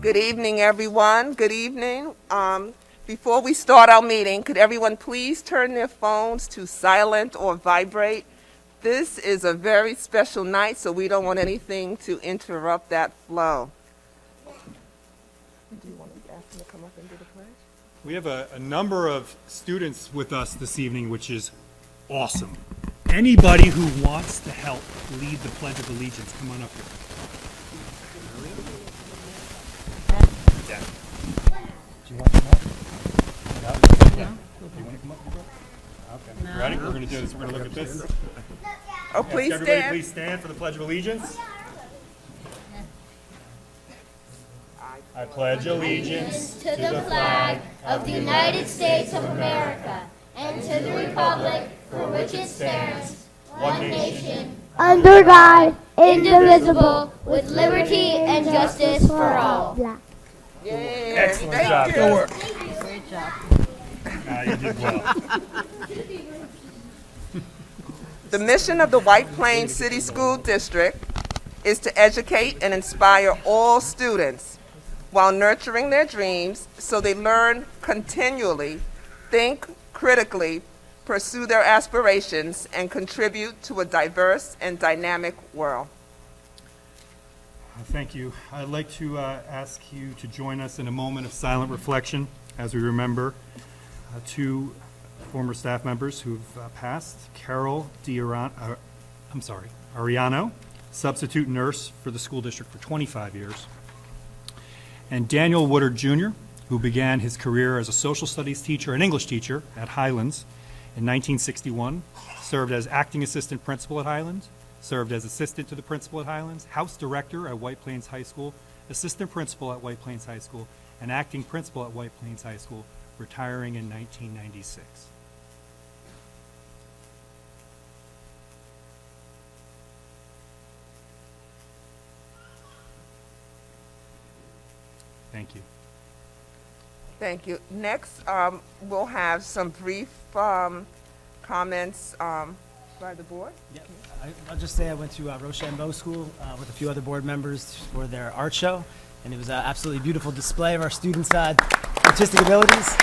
Good evening, everyone. Good evening. Before we start our meeting, could everyone please turn their phones to silent or vibrate? This is a very special night, so we don't want anything to interrupt that flow. Do you want to ask them to come up and do the pledge? We have a number of students with us this evening, which is awesome. Anybody who wants to help lead the Pledge of Allegiance, come on up here. Yeah. Do you want to come up? Yeah. Do you want to come up, bro? Okay. No. Ready? We're going to do this. We're going to look at this. Oh, please Yes, everybody stand. please stand for the Pledge of Allegiance. I pledge allegiance to the flag of the United States of America and to the republic for which it stands, one nation, under God, indivisible, with liberty and justice for all. Yay. excellent job. Thank you. Great job. You did well. The mission of the White Plains City School District is to educate and inspire all students while nurturing their dreams so they learn continually, think critically, pursue their aspirations, and contribute to a diverse and dynamic world. Thank you. I'd like to ask you to join us in a moment of silent reflection as we remember two former staff members who've passed. Carol Ariano, substitute nurse for the school district for 25 years, and Daniel Woodard Jr., who began his career as a social studies teacher and English teacher at Highlands in 1961, served as acting assistant principal at Highlands, served as assistant to the principal at Highlands, house director at White Plains High School, assistant principal at White Plains High School, and acting principal at White Plains High School, retiring in 1996. Thank you. Thank you. Next, we'll have some brief comments by the board. Yeah, I'll just say I went to Rochambeau School with a few other board members for their art show, and it was an absolutely beautiful display of our students' artistic abilities.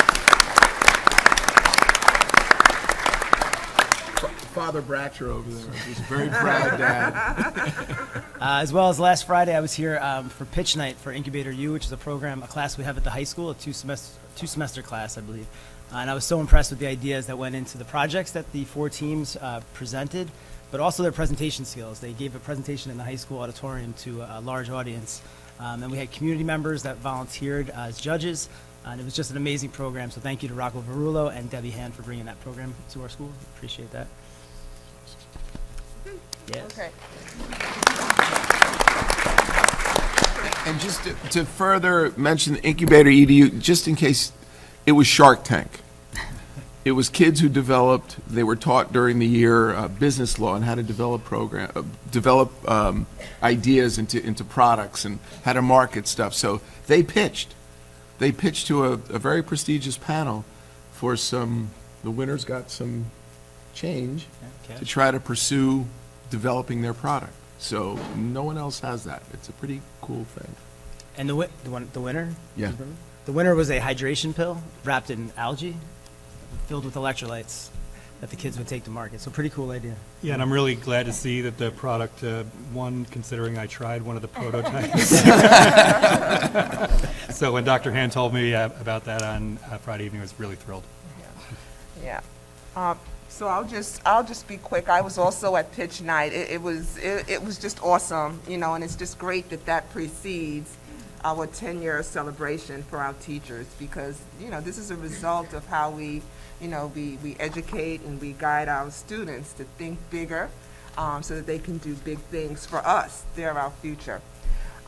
Father Bratcher over there. He's a very proud dad. As well as last Friday, I was here for pitch night for Incubator U, which is a class we have at the high school, a two-semester class, I believe. And I was so impressed with the ideas that went into the projects that the four teams presented, but also their presentation skills. They gave a presentation in the high school auditorium to a large audience. And we had community members that volunteered as judges, and it was just an amazing program. So thank you to Rocco Verullo and Debbie Hand for bringing that program to our school. Appreciate that. Yes. Okay. And just to further mention the Incubator EDU, just in case, it was Shark Tank. It was kids who developed, they were taught during the year business law and how to develop ideas into products and how to market stuff. So they pitched to a very prestigious panel for the winners got some change to try to pursue developing their product. So no one else has that. It's a pretty cool thing. And the winner? Yeah. The winner was a hydration pill wrapped in algae, filled with electrolytes that the kids would take to market. So pretty cool idea. Yeah, and I'm really glad to see that the product won, considering I tried one of the prototypes. So when Dr. Hand told me about that on Friday evening, I was really thrilled. Yeah. So I'll just be quick. I was also at pitch night. It was just awesome, and it's just great that precedes our tenure celebration for our teachers, because this is a result of how we educate and we guide our students to think bigger, so that they can do big things for us. They're our future.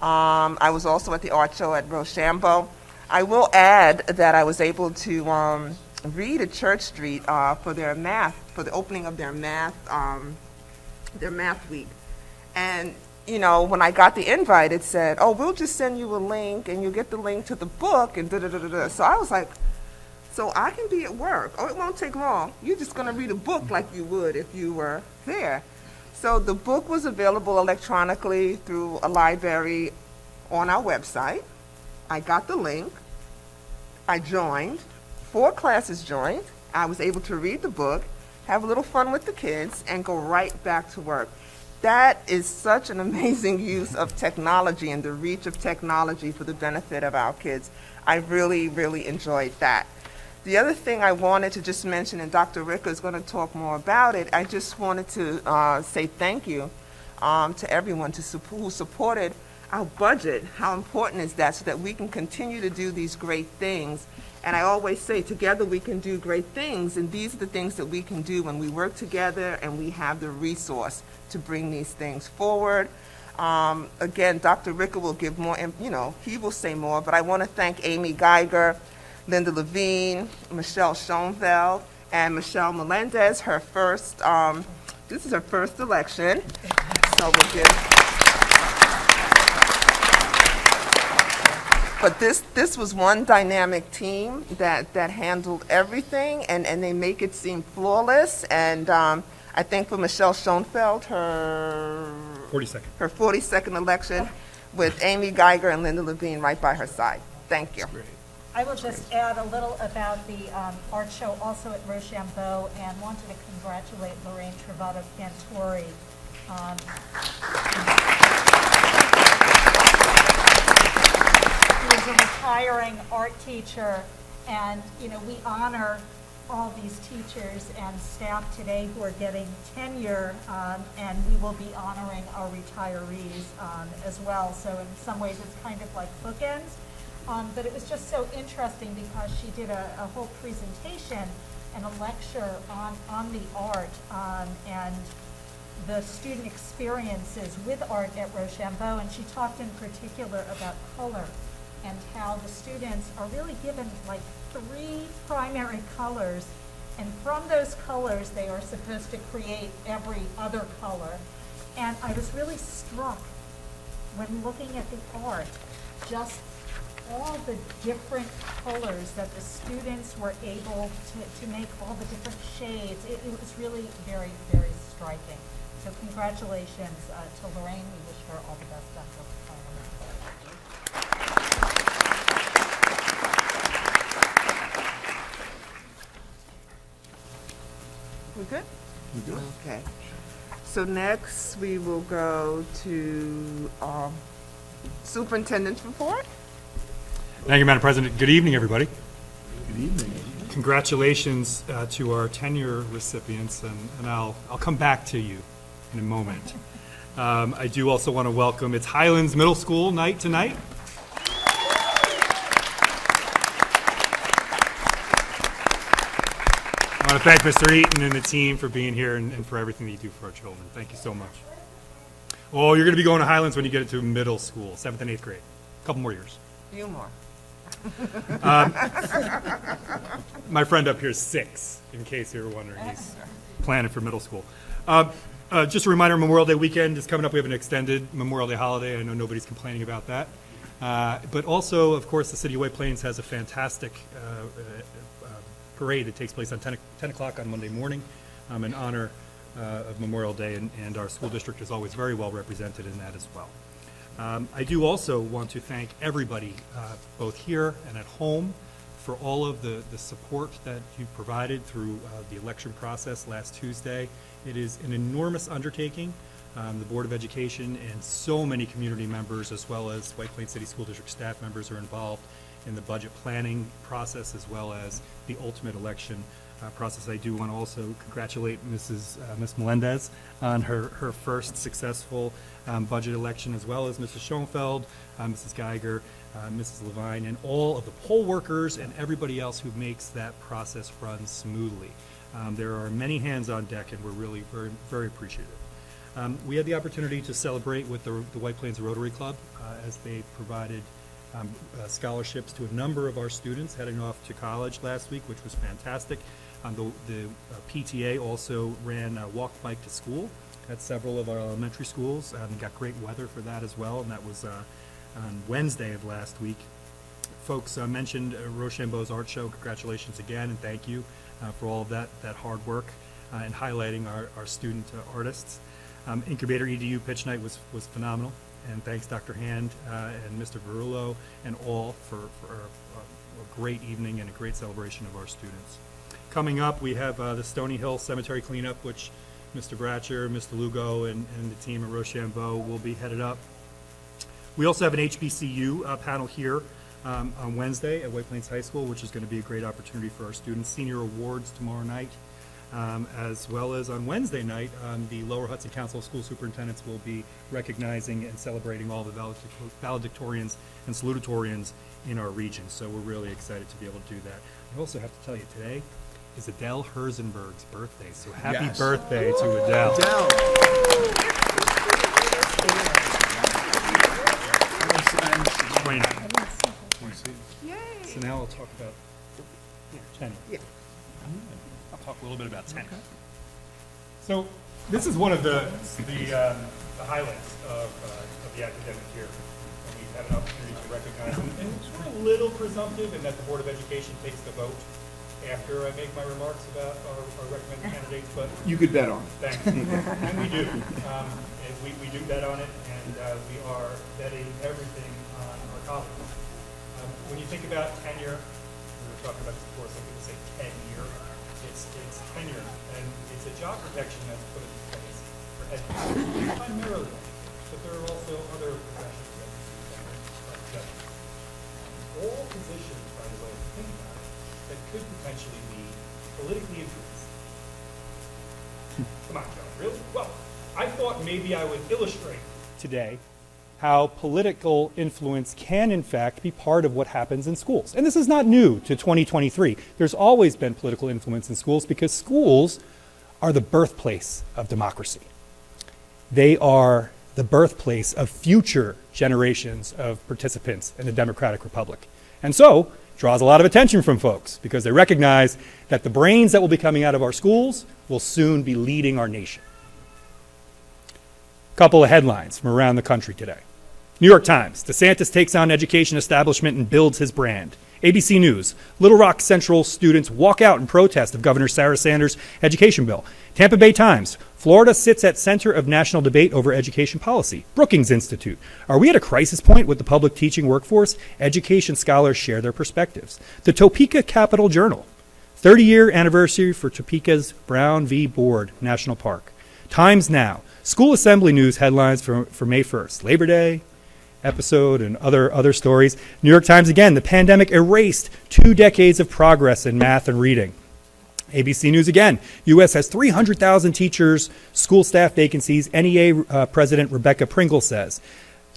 I was also at the art show at Rochambeau. I will add that I was able to read at Church Street for the opening of their math week. And when I got the invite, it said, "Oh, we'll just send you a link and you'll get the link to the book," and da-da-da-da-da. So I was like, so I can be at work. Oh, it won't take long. You're just going to read a book like you would if you were there. So the book was available electronically through a library on our website. I got the link, I joined, 4 classes joined, I was able to read the book, have a little fun with the kids, and go right back to work. That is such an amazing use of technology and the reach of technology for the benefit of our kids. I really, really enjoyed that. The other thing I wanted to just mention, and Dr. Ricker is going to talk more about it, I just wanted to say thank you to everyone who supported our budget. How important is that, so that we can continue to do these great things? And I always say, together we can do great things, and these are the things that we can do when we work together and we have the resource to bring these things forward. Again, Dr. Ricker will give more, he will say more, but I want to thank Amy Geiger, Linda Levine, Michelle Schoenfeld, and Michelle Melendez, this is her first election, so we'll give. But this was one dynamic team that handled everything, and they make it seem flawless. And I think for Michelle Schoenfeld, her 42nd election, with Amy Geiger and Linda Levine right by her side. Thank you. I will just add a little about the art show also at Rochambeau, and wanted to congratulate Lorraine Travato Cantori. Who is a retiring art teacher, and we honor all these teachers and staff today who are getting tenure, and we will be honoring our retirees as well. So in some ways it's kind of like bookends. But it was just so interesting because she did a whole presentation and a lecture on the art and the student experiences with art at Rochambeau, and she talked in particular about color and how the students are really given like 3 primary colors, and from those colors they are supposed to create every other color. And I was really struck when looking at the art, just all the different colors that the students were able to make, all the different shades. It was really very, very striking. So congratulations to Lorraine. We wish her all the best after We good? We good. Okay. So next we will go to Superintendent's report. Thank you, Madam President. Good evening, everybody. Good evening. Congratulations to our tenure recipients, and I'll come back to you in a moment. I do also want to welcome, it's Highlands Middle School night tonight. I want to thank Mr. Eaton and the team for being here and for everything that you do for our children. Thank you so much. Oh, you're going to be going to Highlands when you get into middle school, 7th and 8th grade. A couple more years. Few more. My friend up here is 6, in case you were wondering. He's planning for middle school. Just a reminder, Memorial Day weekend is coming up. We have an extended Memorial Day holiday. I know nobody's complaining about that. But also, of course, the City of White Plains has a fantastic parade that takes place on 10 o'clock on Monday morning in honor of Memorial Day, and our school district is always very well represented in that as well. I do also want to thank everybody, both here and at home, for all of the support that you provided through the election process last Tuesday. It is an enormous undertaking. The Board of Education and so many community members, as well as White Plains City School District staff members, are involved in the budget planning process as well as the ultimate election process. I do want to also congratulate Miss Melendez on her first successful budget election, as well as Mrs. Schoenfeld, Mrs. Geiger, Mrs. Levine, and all of the poll workers and everybody else who makes that process run smoothly. There are many hands on deck, and we're really very, very appreciative. We had the opportunity to celebrate with the White Plains Rotary Club as they provided scholarships to a number of our students heading off to college last week, which was fantastic. The PTA also ran Walk Bike to School at several of our elementary schools, and got great weather for that as well, and that was on Wednesday of last week. Folks mentioned Rochambeau's art show. Congratulations again, and thank you for all of that hard work and highlighting our student artists. Incubator EDU pitch night was phenomenal. And thanks Dr. Hand and Mr. Verullo and all for a great evening and a great celebration of our students. Coming up, we have the Stony Hill Cemetery cleanup, which Mr. Bratcher, Mr. Lugo, and the team at Rochambeau will be headed up. We also have an HBCU panel here on Wednesday at White Plains High School, which is going to be a great opportunity for our students. Senior awards tomorrow night, as well as on Wednesday night, the Lower Hudson Council of School Superintendents will be recognizing and celebrating all the valedictorians and salutatorians in our region. So we're really excited to be able to do that. I also have to tell you, today is Adele Herzenberg's birthday, so happy Yes. birthday to Adele. Adele. 29. So now I'll talk about tenure. Yeah. I'll talk a little bit about tenure. So this is one of the highlights of the academic year. And we've had an opportunity to recognize them. And it's sort of a little presumptive in that the Board of Education takes the vote after I make my remarks about our recommended candidates, but You could bet on it. thanks. And we do. And we do bet on it, and we are betting everything on our colleagues. When you think about tenure, we were talking about this before, so people say tenure. It's tenure, and it's a job protection that's put in place for educators, primarily, but there are also other professions that receive tenure, like judges. All positions, by the way, if you think about it, that could potentially be politically influenced. Come on, Joe, really? Well, I thought maybe I would illustrate today how political influence can in fact be part of what happens in schools. And this is not new to 2023. There's always been political influence in schools because schools are the birthplace of democracy. They are the birthplace of future generations of participants in the democratic republic. And so, draws a lot of attention from folks because they recognize that the brains that will be coming out of our schools will soon be leading our nation. Couple of headlines from around the country today. New York Times, DeSantis takes on education establishment and builds his brand. ABC News, Little Rock Central students walk out in protest of Governor Sarah Sanders' education bill. Tampa Bay Times, Florida sits at center of national debate over education policy. Brookings Institute, are we at a crisis point with the public teaching workforce? Education scholars share their perspectives. The Topeka Capital Journal, 30-year anniversary for Topeka's Brown v. Board National Park. Times Now, school assembly news headlines for May 1st, Labor Day episode and other stories. New York Times again, the pandemic erased 2 decades of progress in math and reading. ABC News again, U.S. has 300,000 teachers, school staff vacancies, NEA President Rebecca Pringle says.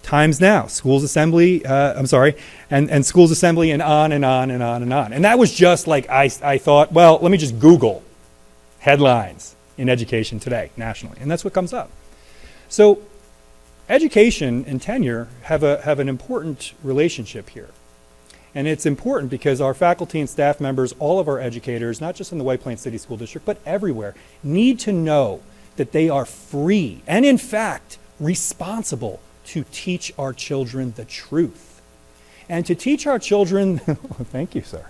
Times Now, schools assembly, and schools assembly and on and on and on and on. And that was just like I thought, well, let me just Google headlines in education today, nationally. And that's what comes up. So education and tenure have an important relationship here. And it's important because our faculty and staff members, all of our educators, not just in the White Plains City School District, but everywhere, need to know that they are free and, in fact, responsible to teach our children the truth. And to teach our children, thank you, sir,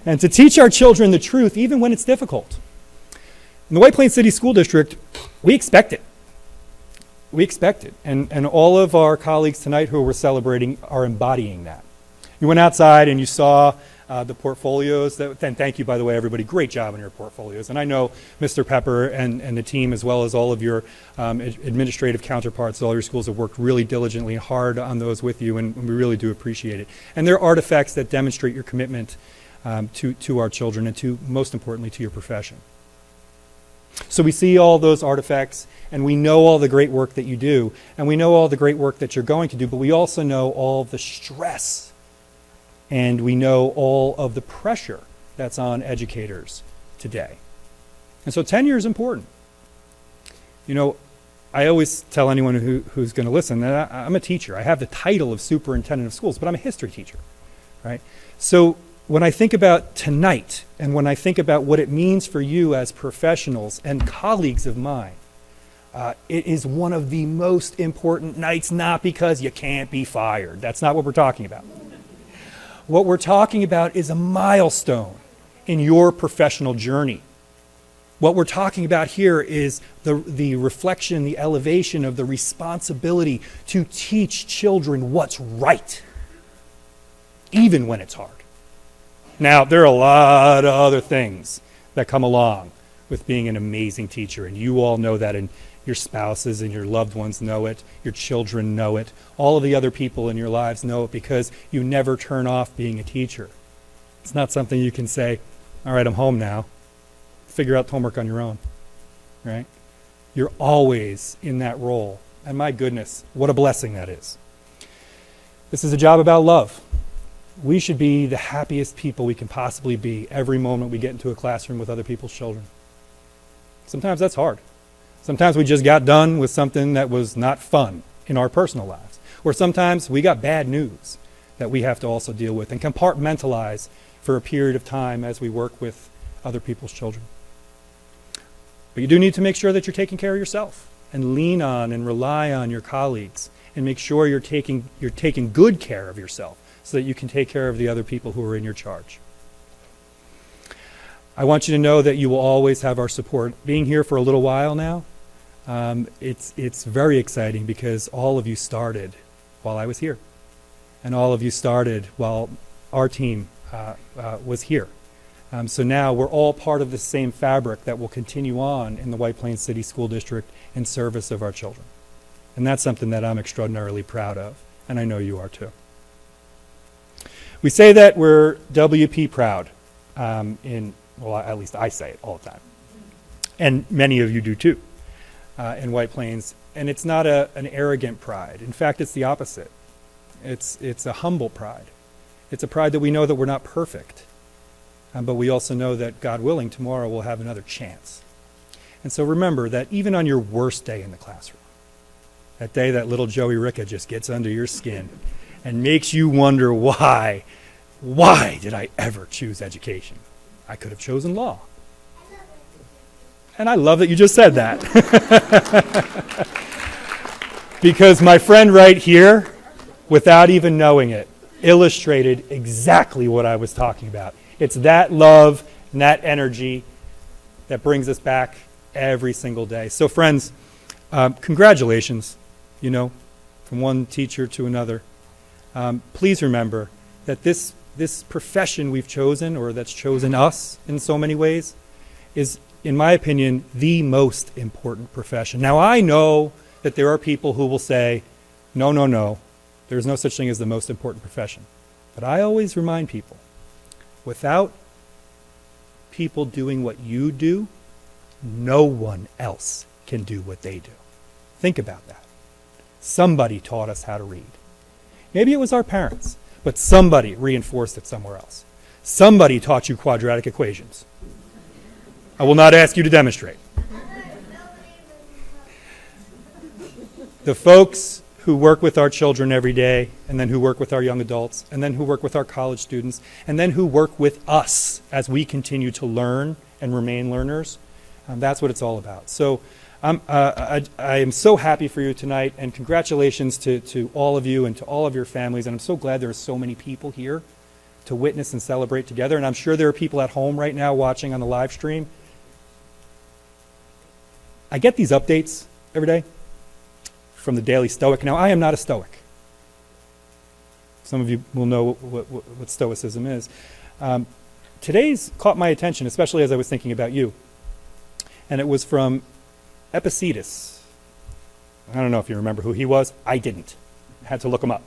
and to teach our children the truth even when it's difficult. In the White Plains City School District, we expect it. We expect it. And all of our colleagues tonight who we're celebrating are embodying that. You went outside and you saw the portfolios. And thank you, by the way, everybody. Great job on your portfolios. And I know Mr. Pepper and the team, as well as all of your administrative counterparts at all your schools, have worked really diligently and hard on those with you, and we really do appreciate it. And they're artifacts that demonstrate your commitment to our children and to, most importantly, to your profession. So we see all those artifacts, and we know all the great work that you do, and we know all the great work that you're going to do, but we also know all the stress, and we know all of the pressure that's on educators today. And so tenure is important. You know, I always tell anyone who's going to listen that I'm a teacher. I have the title of superintendent of schools, but I'm a history teacher, right? So when I think about tonight, and when I think about what it means for you as professionals and colleagues of mine, it is one of the most important nights, not because you can't be fired. That's not what we're talking about. What we're talking about is a milestone in your professional journey. What we're talking about here is the reflection, the elevation of the responsibility to teach children what's right, even when it's hard. Now, there are a lot of other things that come along with being an amazing teacher, and you all know that, and your spouses and your loved ones know it, your children know it, all of the other people in your lives know it, because you never turn off being a teacher. It's not something you can say, all right, I'm home now. Figure out homework on your own, right? You're always in that role. And my goodness, what a blessing that is. This is a job about love. We should be the happiest people we can possibly be every moment we get into a classroom with other people's children. Sometimes that's hard. Sometimes we just got done with something that was not fun in our personal lives. Or sometimes we got bad news that we have to also deal with and compartmentalize for a period of time as we work with other people's children. But you do need to make sure that you're taking care of yourself and lean on and rely on your colleagues and make sure you're taking good care of yourself so that you can take care of the other people who are in your charge. I want you to know that you will always have our support. Being here for a little while now, it's very exciting because all of you started while I was here. And all of you started while our team was here. So now we're all part of the same fabric that will continue on in the White Plains City School District in service of our children. And that's something that I'm extraordinarily proud of, and I know you are too. We say that we're WP proud well, at least I say it all the time. And many of you do too in White Plains. And it's not an arrogant pride. In fact, it's the opposite. It's a humble pride. It's a pride that we know that we're not perfect. But we also know that, God willing, tomorrow we'll have another chance. And so remember that even on your worst day in the classroom, that day that little Joey Ricca just gets under your skin and makes you wonder why did I ever choose education? I could have chosen law. And I love that you just said that. Because my friend right here, without even knowing it, illustrated exactly what I was talking about. It's that love and that energy that brings us back every single day. So friends, congratulations, from one teacher to another. Please remember that this profession we've chosen, or that's chosen us in so many ways, is, in my opinion, the most important profession. Now, I know that there are people who will say, no, there's no such thing as the most important profession. But I always remind people, without people doing what you do, no one else can do what they do. Think about that. Somebody taught us how to read. Maybe it was our parents, but somebody reinforced it somewhere else. Somebody taught you quadratic equations. I will not ask you to demonstrate. The folks who work with our children every day, and then who work with our young adults, and then who work with our college students, and then who work with us as we continue to learn and remain learners, that's what it's all about. So I am so happy for you tonight, and congratulations to all of you and to all of your families, and I'm so glad there are so many people here to witness and celebrate together, and I'm sure there are people at home right now watching on the live stream. I get these updates every day from the Daily Stoic. Now, I am not a Stoic. Some of you will know what Stoicism is. Today's caught my attention, especially as I was thinking about you. And it was from Epictetus. I don't know if you remember who he was. I didn't. I had to look him up.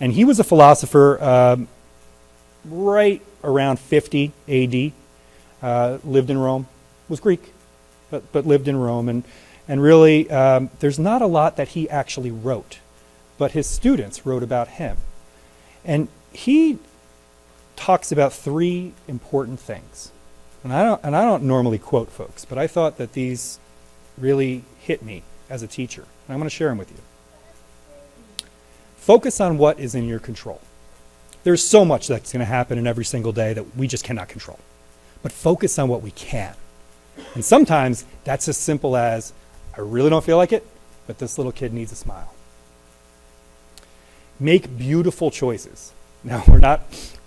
And he was a philosopher right around 50 AD, lived in Rome, was Greek, but lived in Rome. And really, there's not a lot that he actually wrote, but his students wrote about him. And he talks about three important things. And I don't normally quote folks, but I thought that these really hit me as a teacher. And I'm going to share them with you. Focus on what is in your control. There's so much that's going to happen in every single day that we just cannot control. But focus on what we can. And sometimes that's as simple as, I really don't feel like it, but this little kid needs a smile. Make beautiful choices. Now, we're not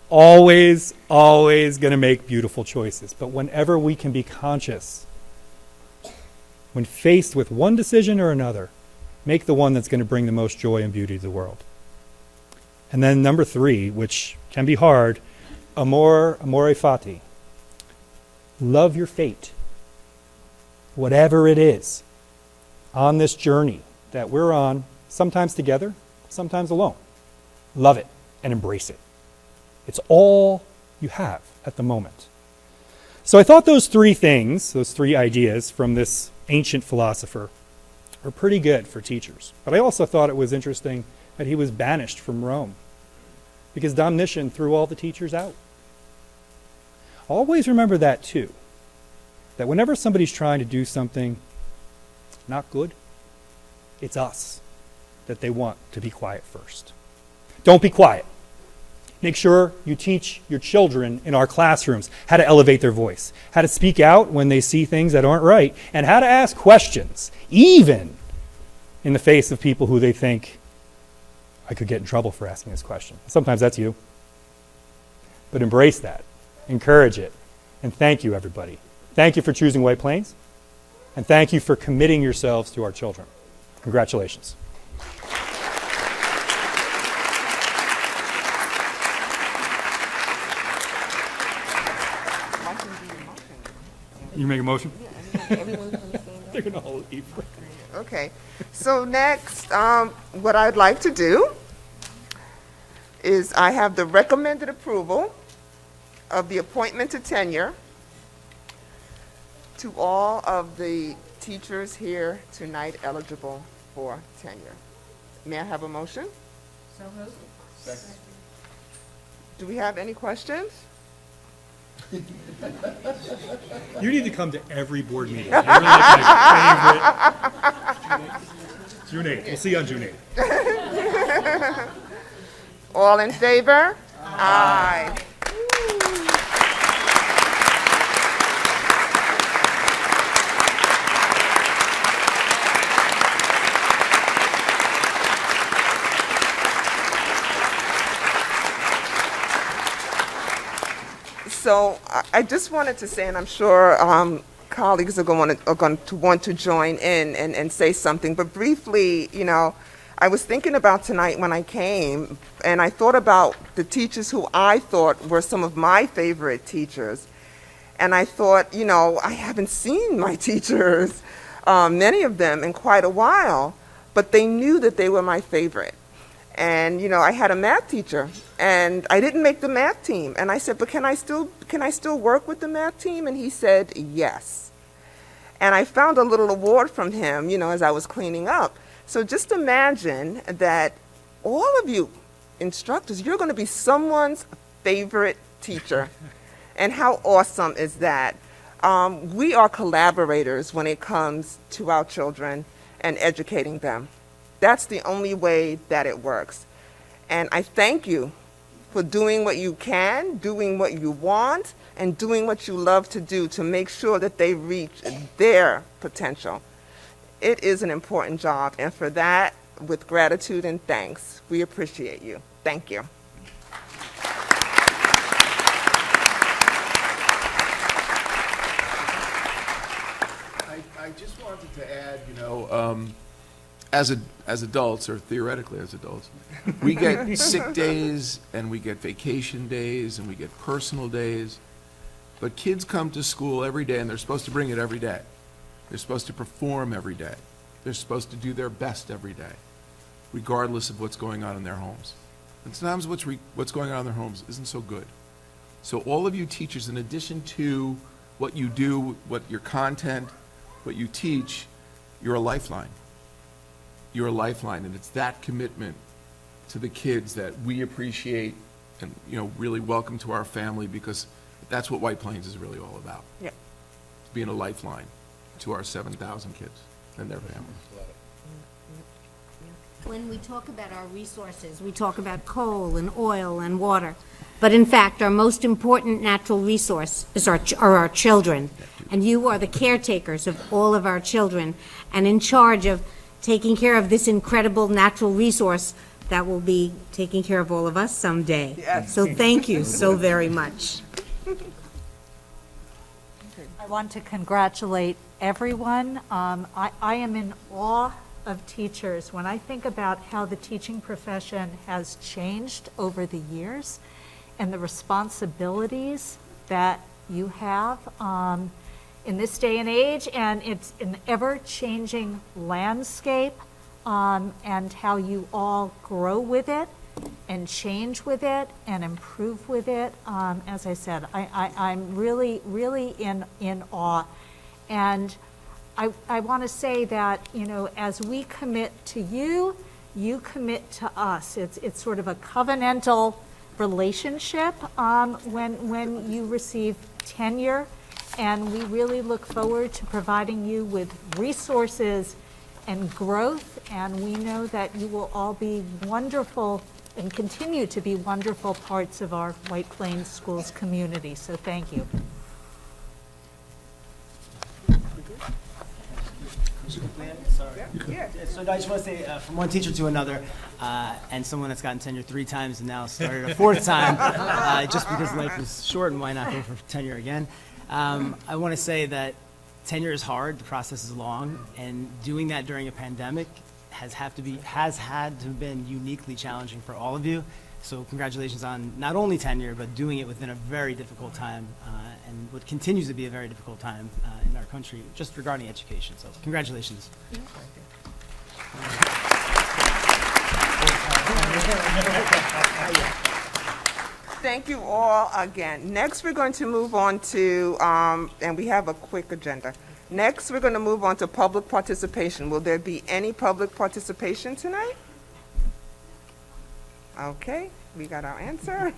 always going to make beautiful choices. But whenever we can be conscious, when faced with one decision or another, make the one that's going to bring the most joy and beauty to the world. And then number 3, which can be hard, amore fati. Love your fate. Whatever it is on this journey that we're on, sometimes together, sometimes alone. Love it and embrace it. It's all you have at the moment. So I thought those 3 things, those 3 ideas from this ancient philosopher are pretty good for teachers. But I also thought it was interesting that he was banished from Rome because Domitian threw all the teachers out. Always remember that too, that whenever somebody's trying to do something not good, it's us that they want to be quiet first. Don't be quiet. Make sure you teach your children in our classrooms how to elevate their voice, how to speak out when they see things that aren't right, and how to ask questions, even in the face of people who they think, I could get in trouble for asking this question. Sometimes that's you. But embrace that, encourage it, and thank you, everybody. Thank you for choosing White Plains, and thank you for committing yourselves to our children. Congratulations. You make a motion? They're going to all leave. Okay, so next, what I'd like to do is I have the recommended approval of the appointment to tenure to all of the teachers here tonight eligible for tenure. May I have a motion? So moved. Do we have any questions? You need to come to every board meeting. You're like my favorite. June 8th. We'll see you on June 8th. All in favor? Aye. So I just wanted to say, and I'm sure colleagues are going to want to join in and say something, but briefly, you know, I was thinking about tonight when I came, and I thought about the teachers who I thought were some of my favorite teachers. And I thought, you know, I haven't seen my teachers, many of them, in quite a while, but they knew that they were my favorite. And, you know, I had a math teacher, and I didn't make the math team. And I said, but can I still work with the math team? And he said, yes. And I found a little award from him, you know, as I was cleaning up. So just imagine that all of you instructors, you're going to be someone's favorite teacher. And how awesome is that? We are collaborators when it comes to our children and educating them. That's the only way that it works. And I thank you for doing what you can, doing what you want, and doing what you love to do to make sure that they reach their potential. It is an important job, and for that, with gratitude and thanks, we appreciate you. Thank you. I just wanted to add, you know, as adults, or theoretically as adults, we get sick days, and we get vacation days, and we get personal days. But kids come to school every day, and they're supposed to bring it every day. They're supposed to perform every day. They're supposed to do their best every day, regardless of what's going on in their homes. And sometimes what's going on in their homes isn't so good. So all of you teachers, in addition to what you do, what your content, what you teach, you're a lifeline. You're a lifeline, and it's that commitment to the kids that we appreciate and, you know, really welcome to our family, because that's what White Plains is really all about. Yeah. Being a lifeline to our 7,000 kids and their families. When we talk about our resources, we talk about coal and oil and water. But in fact, our most important natural resource are our children. And you are the caretakers of all of our children and in charge of taking care of this incredible natural resource that will be taking care of all of us someday. Yes. So thank you so very much. I want to congratulate everyone. I am in awe of teachers. When I think about how the teaching profession has changed over the years and the responsibilities that you have in this day and age, and it's an ever-changing landscape, and how you all grow with it and change with it and improve with it. As I said, I'm really, really in awe. And I want to say that, you know, as we commit to you, you commit to us. It's sort of a covenantal relationship when you receive tenure, and we really look forward to providing you with resources and growth, and we know that you will all be wonderful and continue to be wonderful parts of our White Plains Schools community. So thank you. Yeah. So I just want to say, from one teacher to another, and someone that's gotten tenure 3 times and now started a 4th time, just because life is short and why not go for tenure again. I want to say that tenure is hard, the process is long, and doing that during a pandemic has had to been uniquely challenging for all of you. So congratulations on not only tenure, but doing it within a very difficult time, and what continues to be a very difficult time in our country, just regarding education. So congratulations. Thank you all again. Next, we're going to move on to, and we have a quick agenda. Next, we're going to move on to public participation. Will there be any public participation tonight? Okay, we got our answer.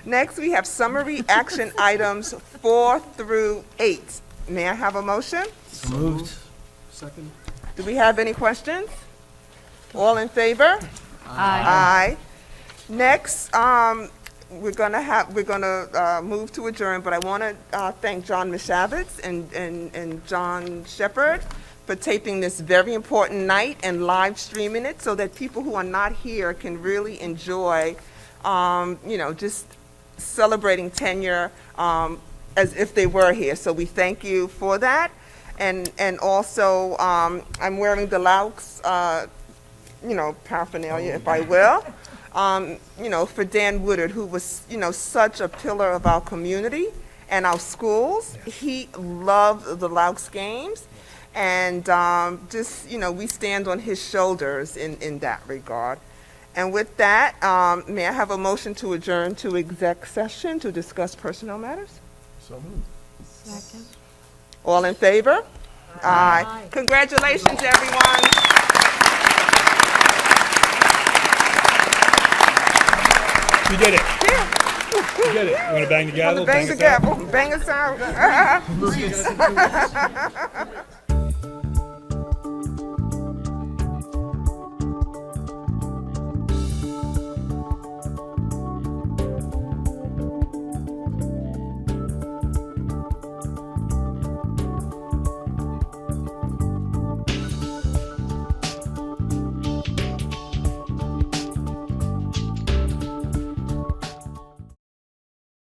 Next, we have summary action items 4 through 8. May I have a motion? So moved. Second? Do we have any questions? All in favor? Aye. Next, we're gonna move to adjourn, but I want to thank John Mishavitz and John Shepherd for taping this very important night and live streaming it so that people who are not here can really enjoy, just celebrating tenure as if they were here. So we thank you for that. And also, I'm wearing the Laux, paraphernalia, if I will. For Dan Woodard, who was, such a pillar of our community and our schools. He loved the Laux games, and we stand on his shoulders in that regard. And with that, may I have a motion to adjourn to exec session to discuss personnel matters? So moved. Second. All in favor? Aye. Congratulations, everyone. You did it. You did it. You want to bang the gavel? Bang the us out? gavel. Bang us out.